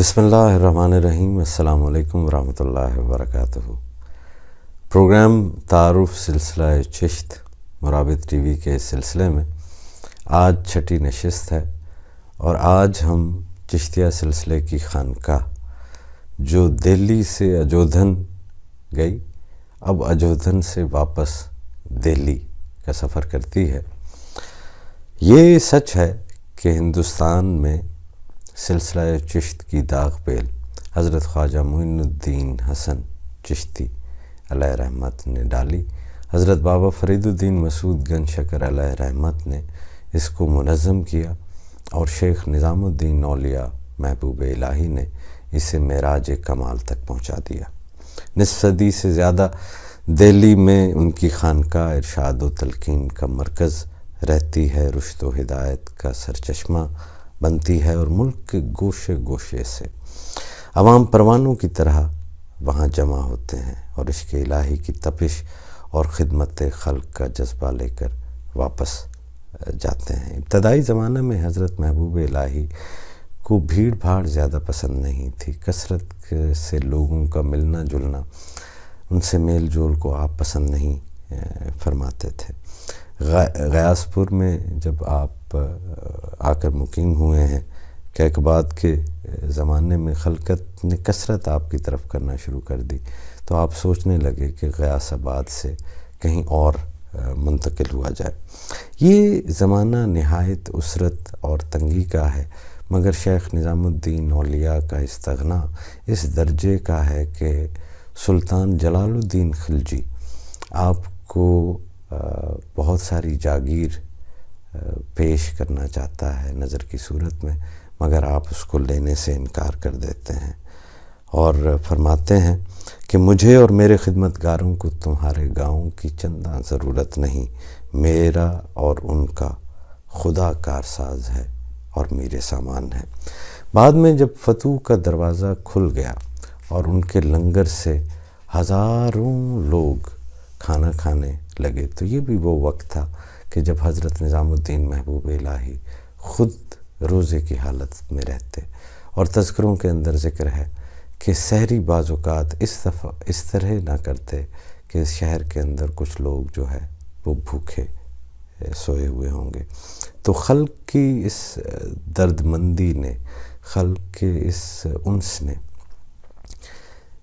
بسم اللہ الرحمن الرحیم۔ السلام علیکم ورحمۃ اللہ وبرکاتہ۔ پروگرام تعارف سلسلہ چشت مرابط ٹی وی کے سلسلے میں آج چھٹی نشست ہے، اور آج ہم چشتیہ سلسلے کی خانقاہ جو دہلی سے اجودھن گئی، اب اجودھن سے واپس دہلی کا سفر کرتی ہے۔ یہ سچ ہے کہ ہندوستان میں سلسلہ چشت کی داغ پیل حضرت خواجہ معین الدین حسن چشتی علیہ رحمت نے ڈالی۔ حضرت بابا فرید الدین مسعود گنج شکر علیہ رحمت نے اس کو منظم کیا، اور شیخ نظام الدین اولیاء محبوب الہی نے اسے معراج کمال تک پہنچا دیا۔ نصف صدی سے زیادہ دہلی میں ان کی خانقاہ ارشاد و تلقین کا مرکز رہتی ہے، رشد و ہدایت کا سرچشمہ بنتی ہے، اور ملک کے گوشے گوشے سے عوام پروانوں کی طرح وہاں جمع ہوتے ہیں اور عشق الہی کی تپش اور خدمت خلق کا جذبہ لے کر واپس جاتے ہیں۔ ابتدائی زمانہ میں حضرت محبوب الہی کو بھیڑ بھاڑ زیادہ پسند نہیں تھی، کثرت سے لوگوں کا ملنا جلنا، ان سے میل جول کو آپ پسند نہیں فرماتے تھے۔ غیاث پور میں جب آپ آ کر مقیم ہوئے ہیں، کیقباد کے زمانے میں خلقت نے کثرت آپ کی طرف کرنا شروع کر دی، تو آپ سوچنے لگے کہ غیاث آباد سے کہیں اور منتقل ہوا جائے۔ یہ زمانہ نہایت اسرت اور تنگی کا ہے، مگر شیخ نظام الدین اولیاء کا استغنا اس درجے کا ہے کہ سلطان جلال الدین خلجی آپ کو بہت ساری جاگیر پیش کرنا چاہتا ہے نظر کی صورت میں، مگر آپ اس کو لینے سے انکار کر دیتے ہیں اور فرماتے ہیں کہ مجھے اور میرے خدمتگاروں کو تمہارے گاؤں کی چندہ ضرورت نہیں، میرا اور ان کا خدا کارساز ہے اور میرے سامان ہے۔ بعد میں جب فتوح کا دروازہ کھل گیا اور ان کے لنگر سے ہزاروں لوگ کھانا کھانے لگے، تو یہ بھی وہ وقت تھا کہ جب حضرت نظام الدین محبوب الہی خود روزے کی حالت میں رہتے، اور تذکروں کے اندر ذکر ہے کہ سحری بعض اوقات اس طرح نہ کرتے کہ اس شہر کے اندر کچھ لوگ جو ہے وہ بھوکے سوئے ہوئے ہوں گے۔ تو خلق کی اس درد مندی نے، خلق کے اس انس نے،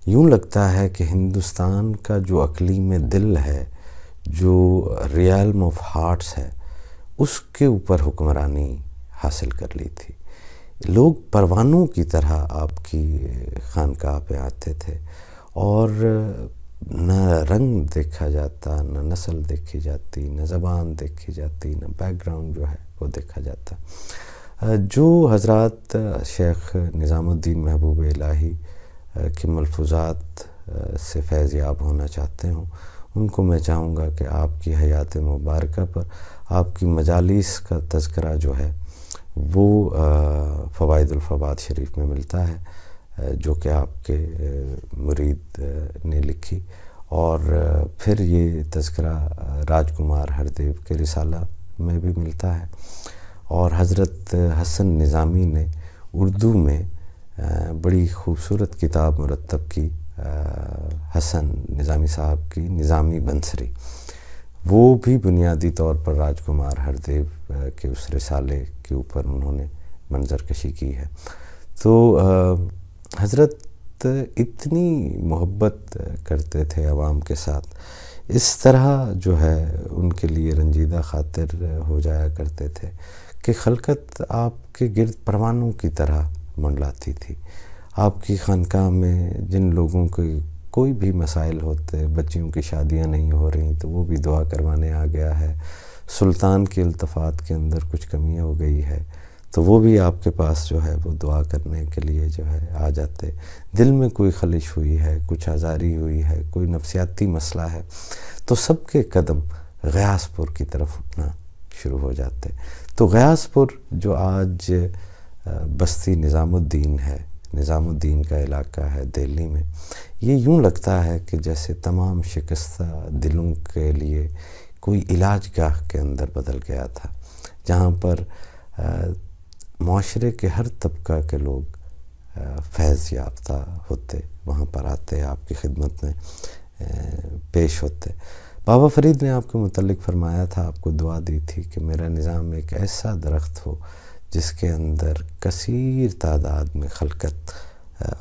یوں لگتا ہے کہ ہندوستان کا جو اقلیم دل ہے، جو ریالم آف ہارٹس ہے، اس کے اوپر حکمرانی حاصل کر لی تھی۔ لوگ پروانوں کی طرح آپ کی خانقاہ پہ آتے تھے، اور نہ رنگ دیکھا جاتا، نہ نسل دیکھی جاتی، نہ زبان دیکھی جاتی، نہ بیک گراؤنڈ جو ہے وہ دیکھا جاتا۔ جو حضرات شیخ نظام الدین محبوب الہی کے ملفوظات سے فیض یاب ہونا چاہتے ہوں، ان کو میں چاہوں گا کہ آپ کی حیات مبارکہ پر آپ کی مجالس کا تذکرہ جو ہے وہ فوائد الفوائد شریف میں ملتا ہے، جو کہ آپ کے مرید نے لکھی، اور پھر یہ تذکرہ راج کمار ہردیو کے رسالہ میں بھی ملتا ہے، اور حضرت حسن نظامی نے اردو میں بڑی خوبصورت کتاب مرتب کی، حسن نظامی صاحب کی نظامی بنسری، وہ بھی بنیادی طور پر راج کمار ہردیو کے اس رسالے کے اوپر انہوں نے منظر کشی کی ہے۔ تو حضرت اتنی محبت کرتے تھے عوام کے ساتھ، اس طرح جو ہے ان کے لیے رنجیدہ خاطر ہو جایا کرتے تھے کہ خلقت آپ کے گرد پروانوں کی طرح منڈلاتی تھی۔ آپ کی خانقاہ میں جن لوگوں کے کوئی بھی مسائل ہوتے، بچیوں کی شادیاں نہیں ہو رہی تو وہ بھی دعا کروانے آ گیا ہے، سلطان کے التفات کے اندر کچھ کمی ہو گئی ہے تو وہ بھی آپ کے پاس جو ہے وہ دعا کرنے کے لیے جو ہے آ جاتے، دل میں کوئی خلش ہوئی ہے، کچھ آزاری ہوئی ہے، کوئی نفسیاتی مسئلہ ہے، تو سب کے قدم غیاث پور کی طرف اٹھنا شروع ہو جاتے۔ تو غیاث پور جو آج بستی نظام الدین ہے، نظام الدین کا علاقہ ہے دہلی میں، یہ یوں لگتا ہے کہ جیسے تمام شکستہ دلوں کے لیے کوئی علاج گاہ کے اندر بدل گیا تھا، جہاں پر معاشرے کے ہر طبقہ کے لوگ فیض یافتہ ہوتے، وہاں پر آتے، آپ کی خدمت میں پیش ہوتے۔ بابا فرید نے آپ کے متعلق فرمایا تھا، آپ کو دعا دی تھی کہ میرا نظام ایک ایسا درخت ہو جس کے اندر کثیر تعداد میں خلقت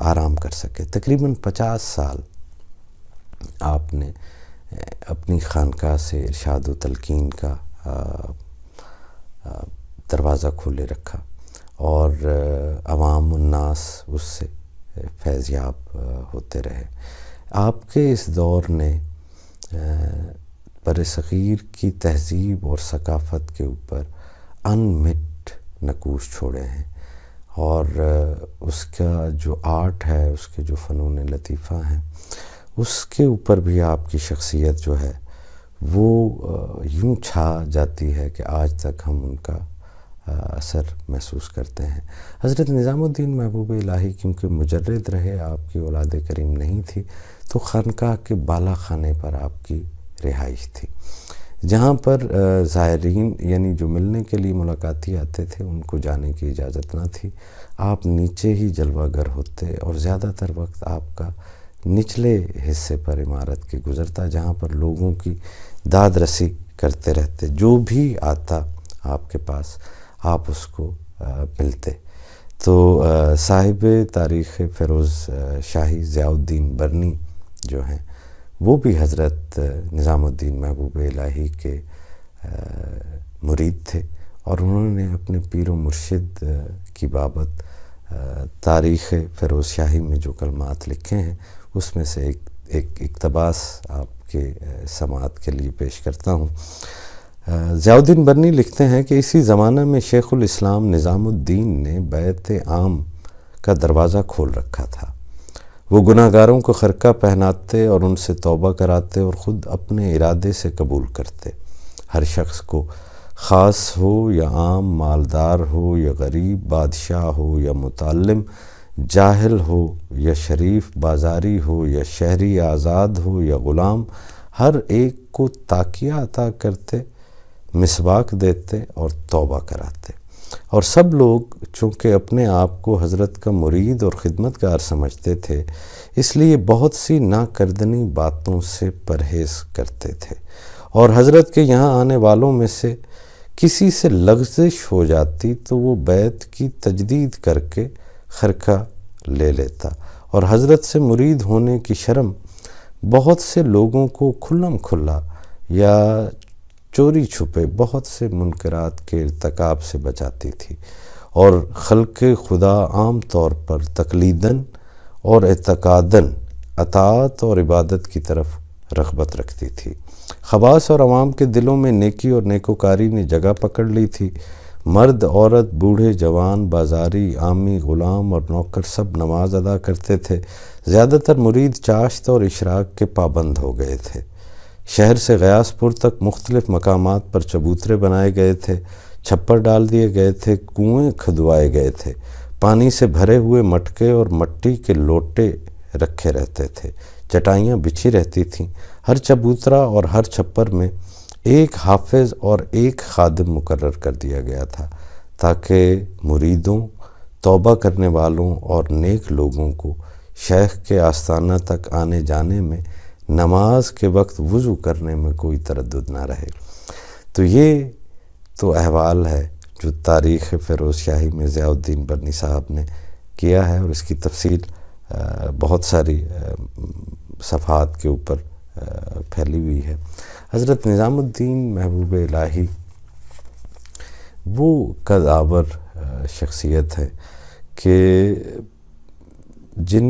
آرام کر سکے۔ تقریباً 50 سال آپ نے اپنی خانقاہ سے ارشاد و تلقین کا دروازہ کھولے رکھا اور عوام الناس اس سے فیض یاب ہوتے رہے۔ آپ کے اس دور نے بر صغیر کی تہذیب اور ثقافت کے اوپر انمٹ نقوش چھوڑے ہیں، اور اس کا جو آرٹ ہے، اس کے جو فنون لطیفہ ہیں، اس کے اوپر بھی آپ کی شخصیت جو ہے وہ یوں چھا جاتی ہے کہ آج تک ہم ان کا اثر محسوس کرتے ہیں۔ حضرت نظام الدین محبوب الہی کیونکہ مجرد رہے، آپ کی اولاد کریم نہیں تھی، تو خانقاہ کے بالا خانے پر آپ کی رہائش تھی، جہاں پر زائرین یعنی جو ملنے کے لیے ملاقاتی آتے تھے ان کو جانے کی اجازت نہ تھی۔ آپ نیچے ہی جلوہ گر ہوتے اور زیادہ تر وقت آپ کا نچلے حصے پر عمارت کے گزرتا، جہاں پر لوگوں کی داد رسی کرتے رہتے، جو بھی آتا آپ کے پاس آپ اس کو ملتے۔ تو صاحب تاریخ فیروز شاہی ضیاء الدین برنی جو ہیں وہ بھی حضرت نظام الدین محبوب الہی کے مرید تھے، اور انہوں نے اپنے پیر و مرشد کی بابت تاریخ فیروز شاہی میں جو کلمات لکھے ہیں اس میں سے ایک اقتباس آپ کے سماعت کے لیے پیش کرتا ہوں۔ ضیاء الدین برنی لکھتے ہیں کہ اسی زمانہ میں شیخ الاسلام نظام الدین نے بیعت عام کا دروازہ کھول رکھا تھا۔ وہ گناہ گاروں کو خرقہ پہناتے اور ان سے توبہ کراتے اور خود اپنے ارادے سے قبول کرتے۔ ہر شخص کو خاص ہو یا عام، مالدار ہو یا غریب، بادشاہ ہو یا متعلم، جاہل ہو یا شریف، بازاری ہو یا شہری، آزاد ہو یا غلام، ہر ایک کو تاقیہ عطا کرتے، مسواک دیتے اور توبہ کراتے۔ اور سب لوگ چونکہ اپنے آپ کو حضرت کا مرید اور خدمتگار سمجھتے تھے، اس لیے بہت سی ناکردنی باتوں سے پرہیز کرتے تھے، اور حضرت کے یہاں آنے والوں میں سے کسی سے لغزش ہو جاتی تو وہ بیعت کی تجدید کر کے خرقہ لے لیتا، اور حضرت سے مرید ہونے کی شرم بہت سے لوگوں کو کھلم کھلا یا چوری چھپے بہت سے منکرات کے ارتکاب سے بچاتی تھی، اور خلق خدا عام طور پر تقلیداً اور اعتقاداً اطاعت اور عبادت کی طرف رغبت رکھتی تھی۔ خواص اور عوام کے دلوں میں نیکی اور نیکوکاری نے جگہ پکڑ لی تھی۔ مرد، عورت، بوڑھے، جوان، بازاری، عامی، غلام اور نوکر سب نماز ادا کرتے تھے۔ زیادہ تر مرید چاشت اور اشراق کے پابند ہو گئے تھے۔ شہر سے غیاث پور تک مختلف مقامات پر چبوترے بنائے گئے تھے، چھپر ڈال دیے گئے تھے، کنویں کھدوائے گئے تھے، پانی سے بھرے ہوئے مٹکے اور مٹی کے لوٹے رکھے رہتے تھے، چٹائیاں بچھی رہتی تھیں۔ ہر چبوترا اور ہر چھپر میں ایک حافظ اور ایک خادم مقرر کر دیا گیا تھا، تاکہ مریدوں، توبہ کرنے والوں اور نیک لوگوں کو شیخ کے آستانہ تک آنے جانے میں، نماز کے وقت وضو کرنے میں کوئی تردد نہ رہے۔ تو یہ تو احوال ہے جو تاریخ فیروز شاہی میں ضیاء الدین برنی صاحب نے کیا ہے، اور اس کی تفصیل بہت ساری صفحات کے اوپر پھیلی ہوئی ہے۔ حضرت نظام الدین محبوب الہی وہ قدآور شخصیت ہے کہ جن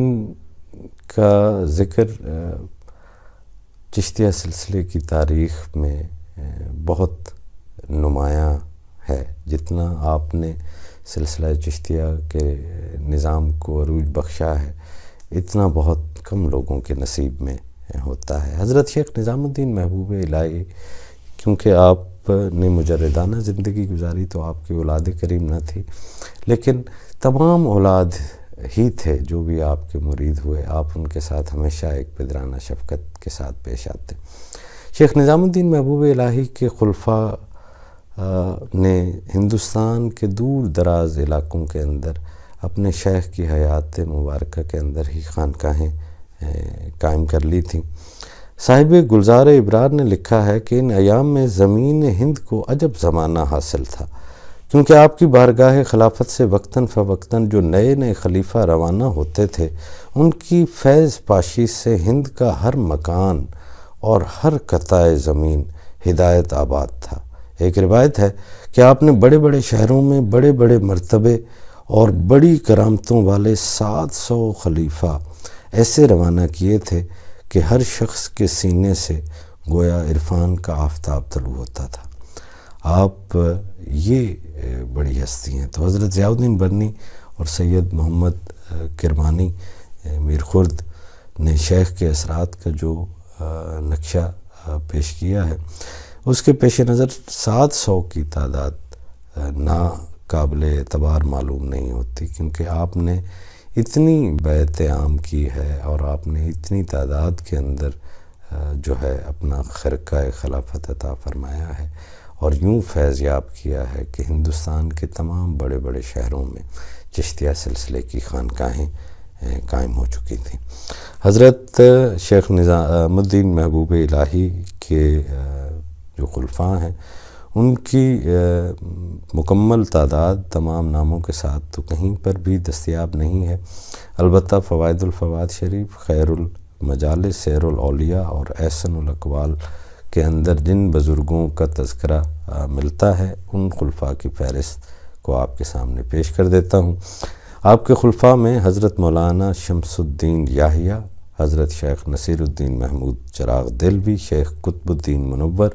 کا ذکر چشتیہ سلسلے کی تاریخ میں بہت نمایاں ہے۔ جتنا آپ نے سلسلہ چشتیہ کے نظام کو عروج بخشا ہے، اتنا بہت کم لوگوں کے نصیب میں ہوتا ہے۔ حضرت شیخ نظام الدین محبوب الہی کیونکہ آپ نے مجردانہ زندگی گزاری تو آپ کی اولاد کریم نہ تھی، لیکن تمام اولاد ہی تھے جو بھی آپ کے مرید ہوئے، آپ ان کے ساتھ ہمیشہ ایک پدرانہ شفقت کے ساتھ پیش آتے۔ شیخ نظام الدین محبوب الہی کے خلفاء نے ہندوستان کے دور دراز علاقوں کے اندر اپنے شیخ کی حیات مبارکہ کے اندر ہی خانقاہیں قائم کر لی تھیں۔ صاحب گلزار ابرار نے لکھا ہے کہ ان ایام میں زمین ہند کو عجب زمانہ حاصل تھا، کیونکہ آپ کی بارگاہ خلافت سے وقتاً فوقتاً جو نئے نئے خلیفہ روانہ ہوتے تھے، ان کی فیض پاشی سے ہند کا ہر مکان اور ہر قطع زمین ہدایت آباد تھا۔ ایک روایت ہے کہ آپ نے بڑے بڑے شہروں میں بڑے بڑے مرتبے اور بڑی کرامتوں والے 700 خلیفہ ایسے روانہ کیے تھے کہ ہر شخص کے سینے سے گویا عرفان کا آفتاب طلوع ہوتا تھا۔ آپ یہ بڑی ہستی ہیں۔ تو حضرت ضیاء الدین برنی اور سید محمد کرمانی میر خرد نے شیخ کے اثرات کا جو نقشہ پیش کیا ہے، اس کے پیش نظر 700 کی تعداد ناقابل اعتبار معلوم نہیں ہوتی، کیونکہ آپ نے اتنی بیعت عام کی ہے اور آپ نے اتنی تعداد کے اندر جو ہے اپنا خرقہ خلافت عطا فرمایا ہے اور یوں فیض یاب کیا ہے کہ ہندوستان کے تمام بڑے بڑے شہروں میں چشتیہ سلسلے کی خانقاہیں قائم ہو چکی تھیں۔ حضرت شیخ نظام الدین محبوب الہی کے جو خلفاء ہیں، ان کی مکمل تعداد تمام ناموں کے ساتھ تو کہیں پر بھی دستیاب نہیں ہے، البتہ فوائد الفوائد شریف، خیر المجالس، سیر الاولیاء اور احسن الاقوال کے اندر جن بزرگوں کا تذکرہ ملتا ہے، ان خلفاء کی فہرست کو آپ کے سامنے پیش کر دیتا ہوں۔ آپ کے خلفاء میں حضرت مولانا شمس الدین یاحییٰ، حضرت شیخ نصیر الدین محمود چراغ دہلوی، شیخ قطب الدین منور،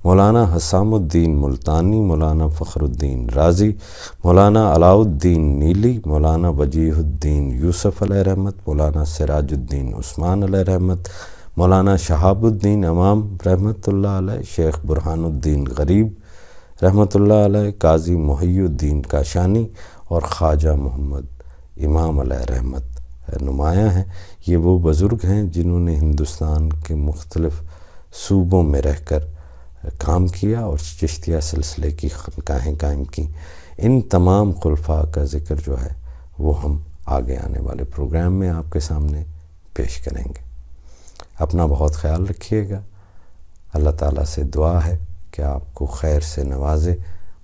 مولانا حسام الدین ملتانی، مولانا فخر الدین رازی، مولانا علاء الدین نیلی، مولانا وجیہ الدین یوسف علیہ رحمت، مولانا سراج الدین عثمان علیہ رحمت، مولانا شہاب الدین امام رحمۃ اللہ علیہ، شیخ برہان الدین غریب رحمۃ اللہ علیہ، قاضی محی الدین کاشانی اور خواجہ محمد امام علیہ رحمت نمایاں ہیں۔ یہ وہ بزرگ ہیں جنہوں نے ہندوستان کے مختلف صوبوں میں رہ کر کام کیا اور چشتیہ سلسلے کی خانقاہیں قائم کیں۔ ان تمام خلفاء کا ذکر جو ہے وہ ہم آگے آنے والے پروگرام میں آپ کے سامنے پیش کریں گے۔ اپنا بہت خیال رکھیے گا۔ اللہ تعالیٰ سے دعا ہے کہ آپ کو خیر سے نوازے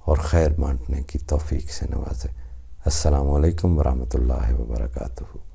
اور خیر بانٹنے کی توفیق سے نوازے۔ السلام علیکم ورحمۃ اللہ وبرکاتہ۔